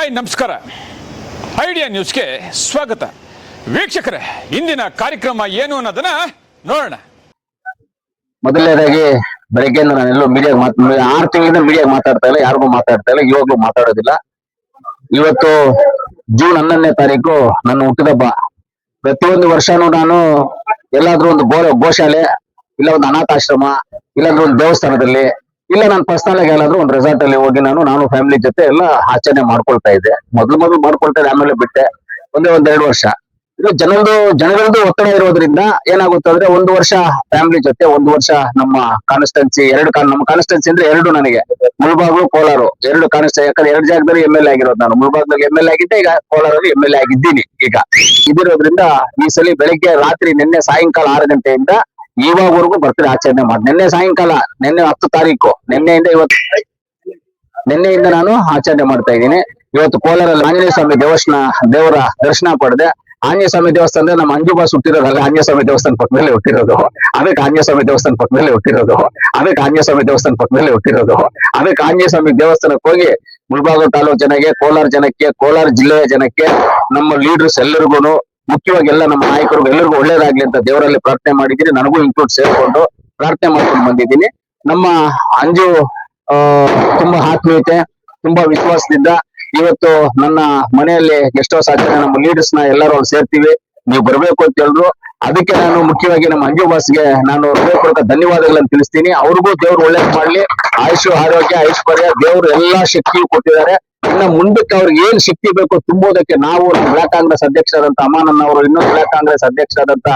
Hi ನಮಸ್ಕಾರ. Idea ನ್ಯೂಸ್ಗೆ ಸ್ವಾಗತ. ವೀಕ್ಷಕರೇ, ಇಂದಿನ ಕಾರ್ಯಕ್ರಮ ಏನು ಅನ್ನೋದನ್ನ ನೋಡೋಣ. ಮೊದಲನೇದಾಗಿ ಬೆಳಗ್ಗೆ ನಾನೆಲ್ಲೋ ಮೀಡಿಯಾಗ 6 ತಿಂಗಳಿಂದ ಮೀಡಿಯಾಗ ಮಾತಾಡ್ತಾ ಇಲ್ಲ, ಯಾರಿಗೂ ಮಾತಾಡ್ತಾ ಇಲ್ಲ, ಇವಾಗ್ಲೂ ಮಾತಾಡೋದಿಲ್ಲ. ಇವತ್ತು ಜೂನ್ 11ನೇ ತಾರೀಕು ನನ್ನ ಹುಟ್ಟಿದಬ್ಬ. ಪ್ರತಿಯೊಂದು ವರ್ಷನೂ ನಾನು ಎಲ್ಲಾದ್ರೂ ಒಂದು ಗೋಶಾಲೆ, ಇಲ್ಲ ಒಂದು ಅನಾಥಾಶ್ರಮ, ಇಲ್ಲಾಂದ್ರೆ ಒಂದು ದೇವಸ್ಥಾನದಲ್ಲಿ, ಇಲ್ಲ ನಾನು ಪರ್ಸನಲ್ ಆಗಿ ಎಲ್ಲಾದ್ರೂ ಒಂದು ರೆಸಾರ್ಟ್ ಅಲ್ಲಿ ಹೋಗಿ ನಾನು ಫ್ಯಾಮಿಲಿ ಜೊತೆ ಎಲ್ಲ ಆಚರಣೆ ಮಾಡ್ಕೊಳ್ತಾ ಇದ್ದೆ. ಮೊದಲು ಮಾಡ್ಕೊಳ್ತಾ ಇದ್ದೆ, ಆಮೇಲೆ ಬಿಟ್ಟೆ. ಒಂದೇ 2 ವರ್ಷ. ಇದು ಜನಗಳದ್ದು ಒತ್ತಡ ಇರೋದ್ರಿಂದ ಏನಾಗುತ್ತೆ ಅಂದ್ರೆ, 1 ವರ್ಷ ಫ್ಯಾಮಿಲಿ ಜೊತೆ, 1 ವರ್ಷ ನಮ್ಮ ಕಾನ್ಸ್ಟಿಟ್ಯೂನ್ಸಿ, ನಮ್ಮ ಕಾನ್ಸ್ಟಿಟ್ಯೂನ್ಸಿ ಅಂದ್ರೆ 2 ನನಗೆ, ಮುಳಬಾಗ್ಲು, ಕೋಲಾರ 2 ಕಾನ್ಸ್ಟಿಟ್ಯೂನ್ಸಿ. ಯಾಕಂದ್ರೆ 2 ಜಾಗದಲ್ಲಿ MLA ಆಗಿರೋದು ನಾನು. ಮುಳಬಾಗ್ಲಲ್ಲಿ MLA ಆಗಿದ್ದೆ, ಈಗ ಕೋಲಾರಲ್ಲಿ MLA ಆಗಿದ್ದೀನಿ. ಈಗ ಇದಿರೋದ್ರಿಂದ ಈ ಸಲ ಬೆಳಗ್ಗೆ ರಾತ್ರಿ, ನಿನ್ನೆ ಸಾಯಂಕಾಲ 6 ಗಂಟೆಯಿಂದ ಇವಾಗವರೆಗೂ ಬರ್ತ್ಡೇ ಆಚರಣೆ ಮಾಡಿ, ನಿನ್ನೆ ಸಾಯಂಕಾಲ, ನಿನ್ನೆ 10 ತಾರೀಕು, ನಿನ್ನೆಯಿಂದ ನಾನು ಆಚರಣೆ ಮಾಡ್ತಾ ಇದ್ದೀನಿ. ಇವತ್ತು ಕೋಲಾರಲ್ಲಿ ಆಂಜನೇಯ ಸ್ವಾಮಿ ದೇವರ ದರ್ಶನ ಪಡೆದೆ. ಆಂಜನೇಯ ಸ್ವಾಮಿ ದೇವಸ್ಥಾನ ನಮ್ಮ ಅಂಜು ಬಾಸ್ ಹುಟ್ಟಿರೋದಲ್ಲ, ಆಂಜನೇಯ ಸ್ವಾಮಿ ದೇವಸ್ಥಾನ ಪಕ್ಕ ಮೇಲೆ ಹುಟ್ಟಿರೋದು. ಅದಕ್ಕೆ ಆಂಜನೇಯ ಸ್ವಾಮಿ ದೇವಸ್ಥಾನ ಪಕ್ಕ ಮೇಲೆ ಹುಟ್ಟಿರೋದು. ಅದಕ್ಕೆ ಆಂಜನೇಯ ಸ್ವಾಮಿ ದೇವಸ್ಥಾನ ಪಕ್ಕ ಮೇಲೆ ಹುಟ್ಟಿರೋದು. ಅದಕ್ಕೆ ಆಂಜನೇಯ ಸ್ವಾಮಿ ದೇವಸ್ಥಾನಕ್ಕೆ ಹೋಗಿ ಮುಳಬಾಗಿಲು ತಾಲೂಕು ಜನಕ್ಕೆ, ಕೋಲಾರ ಜನಕ್ಕೆ, ಕೋಲಾರ ಜಿಲ್ಲೆಯ ಜನಕ್ಕೆ, ನಮ್ಮ ಲೀಡರ್ಸ್ ಎಲ್ಲರಿಗೂ, ಮುಖ್ಯವಾಗಿ ಎಲ್ಲ ನಮ್ಮ ನಾಯಕರಿಗೂ ಎಲ್ಲರಿಗೂ ಒಳ್ಳೇದಾಗ್ಲಿ ಅಂತ ದೇವರಲ್ಲಿ ಪ್ರಾರ್ಥನೆ ಮಾಡಿದ್ದೀನಿ. ನನಗೂ ಇನ್ಕ್ಲೂಡ್ ಸೇರ್ಕೊಂಡು ಪ್ರಾರ್ಥನೆ ಮಾಡ್ಕೊಂಡು ಬಂದಿದ್ದೀನಿ. ನಮ್ಮ ಅಂಜು ತುಂಬಾ ಆತ್ಮೀಯತೆ, ತುಂಬಾ ವಿಶ್ವಾಸದಿಂದ ಇವತ್ತು ನನ್ನ ಮನೆಯಲ್ಲಿ ಗೆಸ್ಟ್ ಹೌಸ್ ಆಚರಣೆ, ನಮ್ಮ ಲೀಡರ್ಸ್ ನ ಎಲ್ಲರೂ ಸೇರ್ತೀವಿ, ನೀವು ಬರ್ಬೇಕು ಅಂತ ಹೇಳಿದ್ರು. ಅದಕ್ಕೆ ನಾನು ಮುಖ್ಯವಾಗಿ ನಮ್ಮ ಅಂಜು ಬಾಸ್ಗೆ ನಾನು ಹೃದಯಪೂರ್ವಕ ಧನ್ಯವಾದಗಳನ್ನು ತಿಳಿಸ್ತೀನಿ. ಅವ್ರಿಗೂ ದೇವ್ರು ಒಳ್ಳೇದು ಮಾಡ್ಲಿ, ಆಯುಷು, ಆರೋಗ್ಯ, ಐಶ್ವರ್ಯ ದೇವ್ರು ಎಲ್ಲಾ ಶಕ್ತಿಯೂ ಕೊಟ್ಟಿದ್ದಾರೆ. ಇನ್ನ ಮುಂದಕ್ಕೆ ಅವ್ರಿಗೆ ಏನ್ ಶಕ್ತಿ ಬೇಕು ತುಂಬೋದಕ್ಕೆ ನಾವು ಬ್ಲಾಕ್ ಕಾಂಗ್ರೆಸ್ ಅಧ್ಯಕ್ಷರಾದಂತ ಅಮಾನನ್ ಅವರು, ಇನ್ನೊಂದು ಬ್ಲಾಕ್ ಕಾಂಗ್ರೆಸ್ ಅಧ್ಯಕ್ಷರಾದಂತ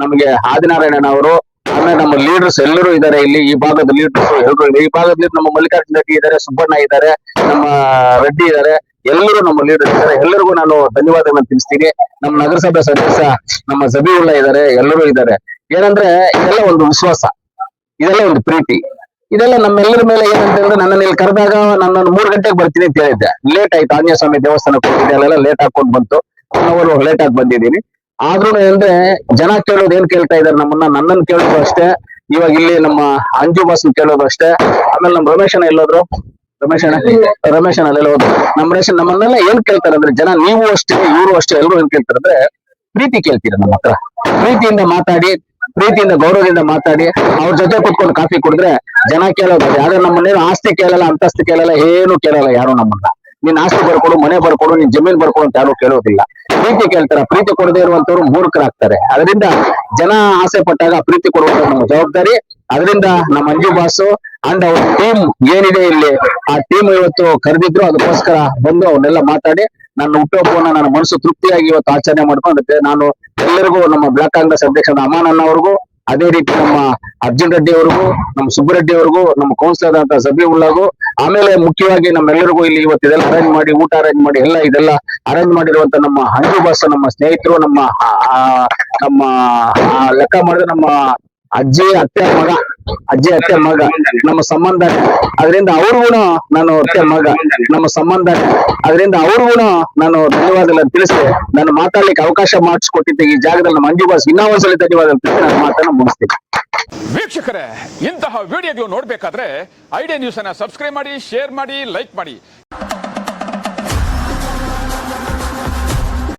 ನಮಗೆ ಆದಿನಾರಾಯಣನ್ ಅವರು, ಆಮೇಲೆ ನಮ್ಮ ಲೀಡರ್ಸ್ ಎಲ್ಲರೂ ಇದ್ದಾರೆ ಇಲ್ಲಿ. ಈ ಭಾಗದ ಲೀಡರ್ಸ್ ಎಲ್ಲರೂ, ಈ ಭಾಗದ ನಮ್ಮ ಮಲ್ಲಿಕಾರ್ಜುನ ರೆಡ್ಡಿ ಇದ್ದಾರೆ, ಸುಬ್ಬಣ್ಣ ಇದ್ದಾರೆ, ನಮ್ಮ ರೆಡ್ಡಿ ಇದ್ದಾರೆ, ಎಲ್ಲರೂ ನಮ್ಮ ಲೀಡರ್ಸ್ ಇದ್ದಾರೆ. ಎಲ್ಲರಿಗೂ ನಾನು ಧನ್ಯವಾದಗಳನ್ನು ತಿಳಿಸ್ತೀನಿ. ನಮ್ಮ ನಗರಸಭೆ ಸದಸ್ಯ ನಮ್ಮ ಜಬೀವುಲ್ಲಾ ಇದ್ದಾರೆ, ಎಲ್ಲರೂ ಇದ್ದಾರೆ. ಏನಂದ್ರೆ ಇದೆಲ್ಲ ಒಂದು ವಿಶ್ವಾಸ, ಇದೆಲ್ಲ ಒಂದು ಪ್ರೀತಿ, ಇದೆಲ್ಲ ನಮ್ಮೆಲ್ಲರ ಮೇಲೆ. ಏನಂತ ಹೇಳಿದ್ರೆ, ನನ್ನನ್ನು ಇಲ್ಲಿ ಕರೆದಾಗ ನಾನು 3 ಗಂಟೆಗೆ ಬರ್ತೀನಿ ಅಂತ ಹೇಳಿದ್ದೆ. ಲೇಟ್ ಆಯ್ತು, ಆಂಜನೇಯ ಸ್ವಾಮಿ ದೇವಸ್ಥಾನಕ್ಕೆ ಹೋಗಿದ್ದೆ, ಅಲ್ಲೆಲ್ಲ ಲೇಟ್ ಹಾಕೊಂಡು ಬಂತು. 1 ಅವರ್ ಲೇಟ್ ಆಗಿ ಬಂದಿದ್ದೀನಿ. ಆದ್ರೂ ಅಂದ್ರೆ ಜನ ಕೇಳೋದು ಏನ್ ಕೇಳ್ತಾ ಇದಾರೆ ನನ್ನನ್ನು ಕೇಳೋದು ಅಷ್ಟೇ. ಇವಾಗ ಇಲ್ಲಿ ನಮ್ಮ ಅಂಜು ಬಾಸ್ ಕೇಳೋದು ಅಷ್ಟೇ. ಆಮೇಲೆ ನಮ್ಮ ರಮೇಶನ ಎಲ್ಲೋದ್ರು, ರಮೇಶನ ಅಲ್ಲೆಲ್ಲ ಹೋದ್ರು. ನಮ್ಮನ್ನೆಲ್ಲ ಏನ್ ಕೇಳ್ತಾರೆ ಅಂದ್ರೆ ಜನ, ನೀವು ಅಷ್ಟೇ, ಇವರು ಅಷ್ಟೇ, ಎಲ್ಲರೂ ಏನ್ ಕೇಳ್ತಾರೆ ಅಂದ್ರೆ ಪ್ರೀತಿ ಕೇಳ್ತೀರ. ನಮ್ಮ ಹತ್ರ ಪ್ರೀತಿಯಿಂದ ಮಾತಾಡಿ, ಪ್ರೀತಿಯಿಂದ ಗೌರವದಿಂದ ಮಾತಾಡಿ, ಅವ್ರ ಜೊತೆ ಕುತ್ಕೊಂಡು ಕಾಫಿ ಕುಡಿದ್ರೆ ಜನ ಕೇಳೋದು. ಯಾರು ನಮ್ಮನ್ನೇನು ಆಸ್ತಿ ಕೇಳಲ್ಲ, ಅಂತಸ್ತು ಕೇಳಲ್ಲ, ಏನು ಕೇಳಲ್ಲ ಯಾರು ನಮ್ಮನ್ನ. ನೀನ್ ಆಸ್ತಿ ಬರ್ಕೊಡು, ಮನೆ ಬರ್ಕೊಡು, ನೀನ್ ಜಮೀನ್ ಬರ್ಕೊಡು ಅಂತ ಯಾರು ಕೇಳೋದಿಲ್ಲ. ಪ್ರೀತಿ ಕೇಳ್ತಾರ. ಪ್ರೀತಿ ಕೊಡದೇ ಇರುವಂತವ್ರು ಮೂರ್ಖರಾಗ್ತಾರೆ. ಅದರಿಂದ ಜನ ಆಸೆ ಪಟ್ಟಾಗ ಪ್ರೀತಿ ಕೊಡುವಂತ ನಮ್ಮ ಜವಾಬ್ದಾರಿ. ಅದರಿಂದ ನಮ್ಮ ಅಂಜು ಬಾಸು ಅಂಡ್ ಅವ್ರ ಟೀಮ್ ಏನಿದೆ ಇಲ್ಲಿ, ಆ ಟೀಮ್ ಇವತ್ತು ಕರೆದಿದ್ರು. ಅದಕ್ಕೋಸ್ಕರ ಬಂದು ಅವನ್ನೆಲ್ಲ ಮಾತಾಡಿ ನನ್ನ ಹುಟ್ಟುಹಬ್ಬವನ್ನ ನನ್ನ ಮನಸ್ಸು ತೃಪ್ತಿಯಾಗಿ ಇವತ್ತು ಆಚರಣೆ ಮಾಡ್ಕೊಂಡುತ್ತೆ. ನಾನು ಎಲ್ಲರಿಗೂ, ನಮ್ಮ ಬ್ಲಾಕ್ ಕಾಂಗ್ರೆಸ್ ಅಧ್ಯಕ್ಷ ಅಮಾನನ್ ಅವ್ರಿಗೂ, ಅದೇ ರೀತಿ ನಮ್ಮ ಅರ್ಜುನ್ ರೆಡ್ಡಿ ಅವ್ರಿಗೂ, ನಮ್ಮ ಸುಬ್ಬರೆಡ್ಡಿ ಅವ್ರಿಗೂ, ನಮ್ಮ ಕೌನ್ಸಿಲರ್ ಅಂತ ಜಬೀವುಲ್ಲಾಗೂ, ಆಮೇಲೆ ಮುಖ್ಯವಾಗಿ ನಮ್ಮೆಲ್ಲರಿಗೂ ಇಲ್ಲಿ ಇವತ್ತು ಇದೆಲ್ಲ ಅರೇಂಜ್ ಮಾಡಿ, ಊಟ ಅರೇಂಜ್ ಮಾಡಿ, ಇದೆಲ್ಲ ಅರೇಂಜ್ ಮಾಡಿರುವಂತ ನಮ್ಮ ಅಂಜು ಬಾಸ್, ನಮ್ಮ ಸ್ನೇಹಿತರು, ನಮ್ಮ ಲೆಕ್ಕ ಮಾಡಿದ್ರೆ ನಮ್ಮ ಅಜ್ಜಿ ಅತ್ತೆ ಮಗ ನಮ್ಮ ಸಂಬಂಧ. ಅದರಿಂದ ಅವ್ರಿಗೂ ನಾನು ಅತ್ತೆ ಮಗ, ನಮ್ಮ ಸಂಬಂಧ. ಅದರಿಂದ ಅವ್ರಿಗೂ ನಾನು ಧನ್ಯವಾದಗಳನ್ನು ತಿಳಿಸಿ ನಾನು ಮಾತಾಡ್ಲಿಕ್ಕೆ ಅವಕಾಶ ಮಾಡಿಸ್ಕೊಟ್ಟಿದ್ದೆ ಈ ಜಾಗದಲ್ಲಿ ನಮ್ಮ ಅಂಜು ಬಾಸ್ ಇನ್ನೂ ಒಂದ್ಸಲ ಧನ್ಯವಾದ ತಿಳಿಸಿ ನಾನು ಮಾತನ್ನ ಮುಗಿಸ್ತೀನಿ. ವೀಕ್ಷಕರೇ, ಇಂತಹ ವಿಡಿಯೋಗಳು ನೋಡ್ಬೇಕಾದ್ರೆ ಐಡಿಯಾ ನ್ಯೂಸ್ ಅನ್ನ ಸಬ್ಸ್ಕ್ರೈಬ್ ಮಾಡಿ, ಶೇರ್ ಮಾಡಿ, ಲೈಕ್ ಮಾಡಿ.